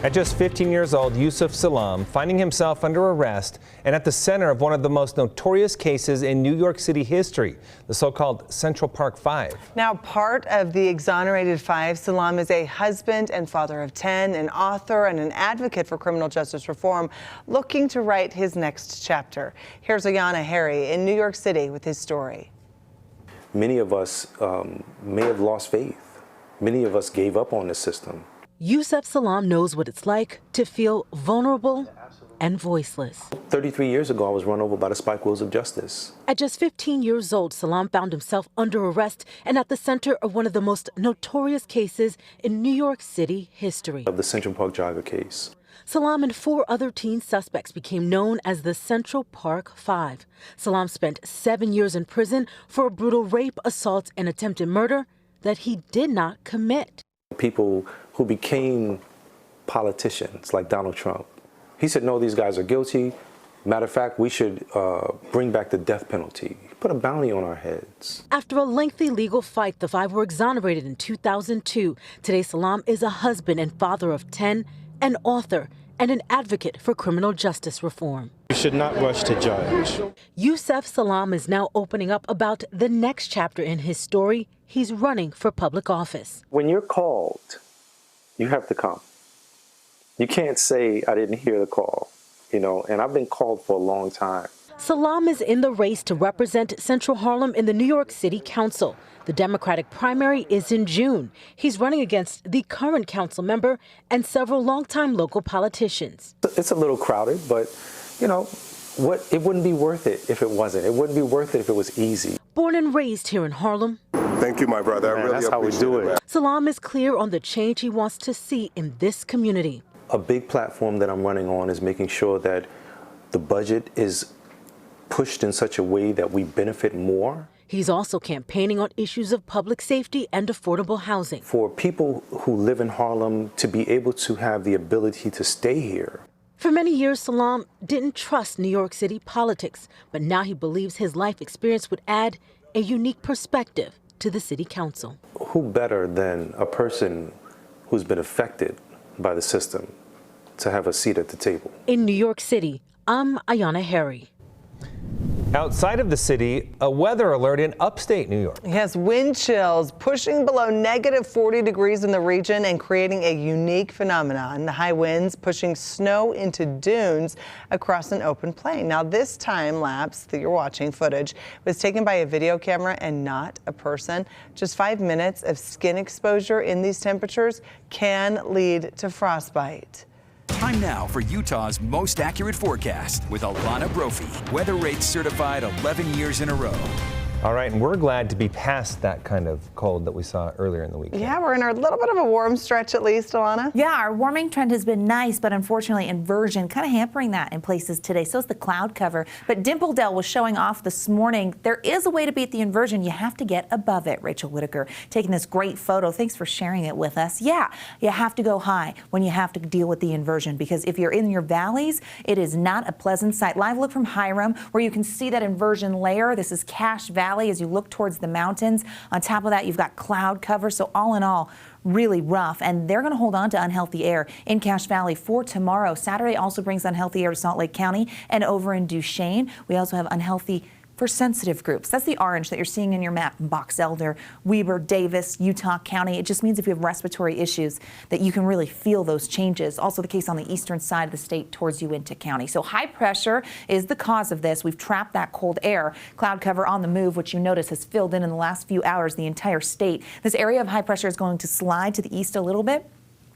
At just 15 years old, Yusuf Salam finding himself under arrest and at the center of one of the most notorious cases in New York City history, the so-called Central Park Five. Now, part of the Exonerated Five, Salam is a husband and father of 10, an author and an advocate for criminal justice reform, looking to write his next chapter. Here's Alana in New York City with his story. Many of us may have lost faith. Many of us gave up on the system. Yusuf Salam knows what it's like to feel vulnerable and voiceless. 33 years ago, I was run over by the spike wheels of justice. At just 15 years old, Salam found himself under arrest and at the center of one of the most notorious cases in New York City history. Of the Central Park jogger case. Salam and 4 other teen suspects became known as the Central Park Five. Salam spent 7 years in prison for a brutal rape, assault, and attempted murder that he did not commit. People who became politicians like Donald Trump. He said, no, these guys are guilty. Matter of fact, we should bring back the death penalty. Put a bounty on our heads. After a lengthy legal fight, the 5 were exonerated in 2002. Today, Salam is a husband and father of 10, an author, and an advocate for criminal justice reform. You should not rush to judge. Yusuf Salam is now opening up about the next chapter in his story. He's running for public office. When you're called, you have to come. You can't say, I didn't hear the call, and I've been called for a long time. Salam is in the race to represent Central Harlem in the New York City Council. The Democratic primary is in June. He's running against the current council member and several longtime local politicians. It's a little crowded, but, it wouldn't be worth it if it wasn't. It wouldn't be worth it if it was easy. Born and raised here in Harlem. Thank you, my brother. I really that's how we do it. Salam is clear on the change he wants to see in this community. A big platform that I'm running on is making sure that the budget is pushed in such a way that we benefit more. He's also campaigning on issues of public safety and affordable housing. For people who live in Harlem to be able to have the ability to stay here. For many years, Salam didn't trust New York City politics, but now he believes his life experience would add a unique perspective to the city council. Who better than a person who's been affected by the system to have a seat at the table? In New York City, I'm Alana. Outside of the city, a weather alert in upstate New York. Yes, wind chills pushing below -40 degrees in the region and creating a unique phenomenon. The high winds pushing snow into dunes across an open plain. Now, this time lapse that you're watching footage was taken by a video camera and not a person. Just 5 minutes of skin exposure in these temperatures can lead to frostbite. Time now for Utah's most accurate forecast with Alana Brophy. Weather rates certified 11 years in a row. All right, and we're glad to be past that kind of cold that we saw earlier in the week. Yeah, we're in a little bit of a warm stretch at least, Alana. Yeah, our warming trend has been nice, but unfortunately inversion kind of hampering that in places today. So is the cloud cover. But Dimpledale was showing off this morning. There is a way to beat the inversion. You have to get above it. Rachel Whitaker taking this great photo. Thanks for sharing it with us. Yeah, you have to go high when you have to deal with the inversion, because if you're in your valleys, it is not a pleasant sight. Live look from Hiram, where you can see that inversion layer. This is Cache Valley as you look towards the mountains. On top of that, you've got cloud cover. So all in all, really rough. And they're going to hold on to unhealthy air in Cache Valley for tomorrow. Saturday also brings unhealthy air to Salt Lake County and over in Duchesne. We also have unhealthy for sensitive groups. That's the orange that you're seeing in your map. Box Elder, Weber, Davis, Utah County. It just means if you have respiratory issues that you can really feel those changes. Also the case on the eastern side of the state towards Uinta County. So high pressure is the cause of this. We've trapped that cold air. Cloud cover on the move, which you notice has filled in the last few hours the entire state. This area of high pressure is going to slide to the east a little bit,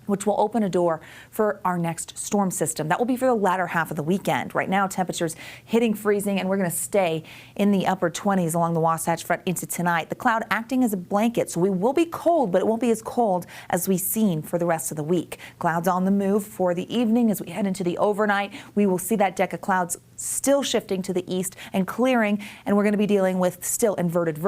which will open a door for our next storm system. That will be for the latter half of the weekend. Right now, temperatures hitting freezing, and we're going to stay in the upper 20s along the Wasatch Front into tonight. The cloud acting as a blanket, so we will be cold, but it won't be as cold as we've seen for the rest of the week. Clouds on the move for the evening as we head into the overnight. We will see that deck of clouds still shifting to the east and clearing, and we're going to be dealing with still inverted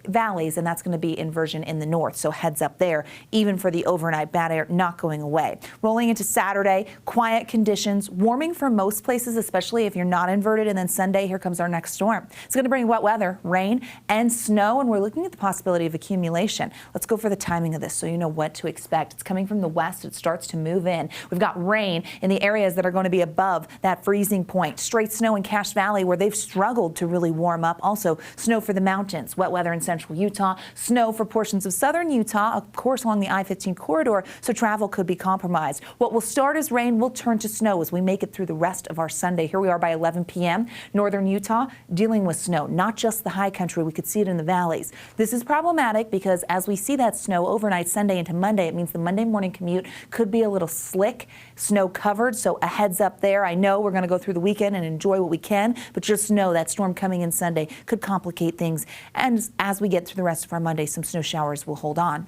valleys, and that's going to be inversion in the north. So heads up there, even for the overnight bad air not going away. Rolling into Saturday, quiet conditions, warming for most places, especially if you're not inverted. And then Sunday, here comes our next storm. It's going to bring wet weather, rain, and snow, and we're looking at the possibility of accumulation. Let's go for the timing of this so you know what to expect. It's coming from the west. It starts to move in. We've got rain in the areas that are going to be above that freezing point. Straight snow in Cache Valley where they've struggled to really warm up. Also, snow for the mountains, wet weather in central Utah, snow for portions of southern Utah, of course along the I-15 corridor, so travel could be compromised. What will start as rain will turn to snow as we make it through the rest of our Sunday. Here we are by 11 p.m. Northern Utah dealing with snow, not just the high country. We could see it in the valleys. This is problematic because as we see that snow overnight Sunday into Monday, it means the Monday morning commute could be a little slick, snow covered, so a heads up there. I know we're going to go through the weekend and enjoy what we can, but just know that storm coming in Sunday could complicate things. And as we get through the rest of our Monday, some snow showers will hold on.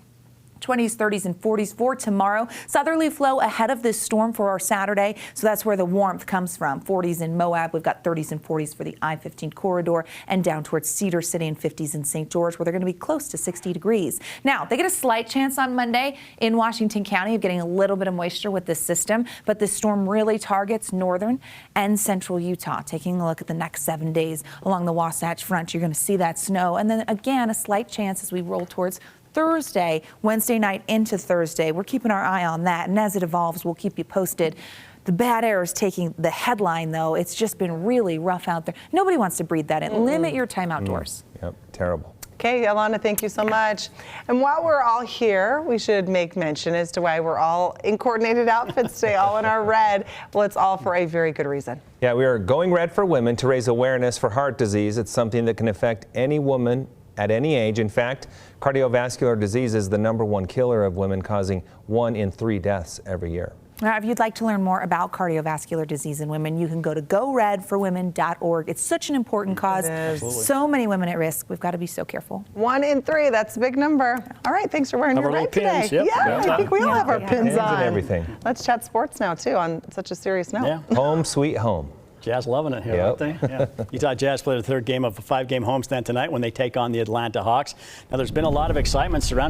20s, 30s, and 40s for tomorrow. Southerly flow ahead of this storm for our Saturday, so that's where the warmth comes from. 40s in Moab, we've got 30s and 40s for the I-15 corridor, and down towards Cedar City and 50s in St. George, where they're going to be close to 60 degrees. Now, they get a slight chance on Monday in Washington County of getting a little bit of moisture with this system, but this storm really targets northern and central Utah. Taking a look at the next 7 days along the Wasatch Front, you're going to see that snow, and then again, a slight chance as we roll towards Thursday, Wednesday night into Thursday. We're keeping our eye on that, and as it evolves, we'll keep you posted. The bad air is taking the headline, though. It's just been really rough out there. Nobody wants to breathe that in. Limit your time outdoors. Yep, terrible. Okay, Alana, thank you so much. And while we're all here, we should make mention as to why we're all in coordinated outfits today, all in our red. Well, it's all for a very good reason. Yeah, we are going red for women to raise awareness for heart disease. It's something that can affect any woman at any age. In fact, cardiovascular disease is the #1 killer of women, causing 1 in 3 deaths every year. Now, if you'd like to learn more about cardiovascular disease in women, you can go to goredforwomen.org. It's such an important cause. So many women at risk. We've got to be so careful. 1 in 3, that's a big number. All right, thanks for wearing your red today. Yep. Yeah, I think we all have our pins on. And everything. Let's chat sports now, too, on such a serious note. Yeah. Home sweet home. Jazz loving it here, Yep. aren't they? Yeah. Utah Jazz play the third game of a 5-game homestand tonight when they take on the Atlanta Hawks. Now, there's been a lot of excitement surrounding